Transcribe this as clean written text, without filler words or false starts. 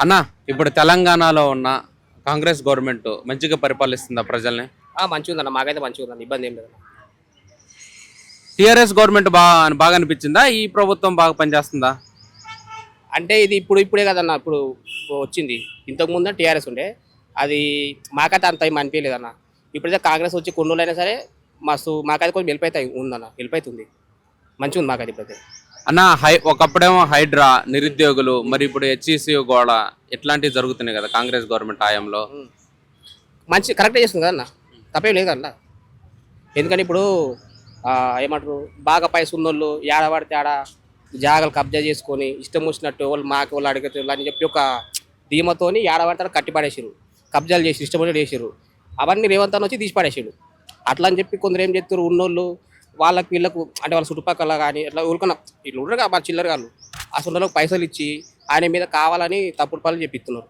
అన్న ఇప్పుడు తెలంగాణలో ఉన్న కాంగ్రెస్ గవర్నమెంట్ మంచిగా పరిపాలిస్తుందా ప్రజల్ని? మంచిగా ఉందన్న, మాకైతే మంచిగా ఉందన్న, ఇబ్బంది ఏం లేదు. టిఆర్ఎస్ గవర్నమెంట్ బాగా అనిపించిందా? ఈ ప్రభుత్వం బాగా పనిచేస్తుందా? అంటే ఇది ఇప్పుడే కదన్న, ఇప్పుడు వచ్చింది. ఇంతకు ముందు టీఆర్ఎస్ ఉండే, అది మాకైతే అంత ఏం అనిపించలేదన్న. ఇప్పుడైతే కాంగ్రెస్ వచ్చి కొన్ని రోజులు అయినా సరే మస్తు మాకైతే కొంచెం వెళ్ళిపోతాయి ఉందన్న, వెళ్ళిపోతుంది, మంచిగా ఉంది మాకైతే ఇప్పుడైతే. అన్న ఒకప్పుడేమో హైడ్రా నిరుద్యోగులు, మరి ఇప్పుడు హెచ్ఈసి గోడ ఇట్లాంటివి జరుగుతున్నాయి కదా కాంగ్రెస్ గవర్నమెంట్ హయాంలో. మంచి కరెక్టే చేస్తుంది కదన్న, తప్పేం లేదు అన్న. ఎందుకంటే ఇప్పుడు ఏమంటారు, బాగా పైసలు ఉన్నోళ్ళు ఏడ పడితే ఆడ జాగాలు కబ్జా చేసుకొని ఇష్టం వచ్చినట్టు వాళ్ళు అడిగితే అని చెప్పి ఒక ధీమతోని ఏడ పడతారు కట్టిపడేసారు, కబ్జాలు చేసి ఇష్టం వచ్చినట్టు చేసారు. అవన్నీ రేవంత్ అన్న వచ్చి తీసిపడేసాడు. అట్లా అని చెప్పి కొందరు ఏం చేస్తారు, ఉన్నోళ్ళు వాళ్ళకి వీళ్ళకు అంటే వాళ్ళ చుట్టుపక్కల కానీ ఇట్లా ఊరుకున్న వీళ్ళు ఉండరుగా మా చిల్లర వాళ్ళు, అసలు వాళ్ళకి పైసలు ఇచ్చి ఆయన మీద కావాలని తప్పుడు పనులు చెప్పిస్తున్నారు.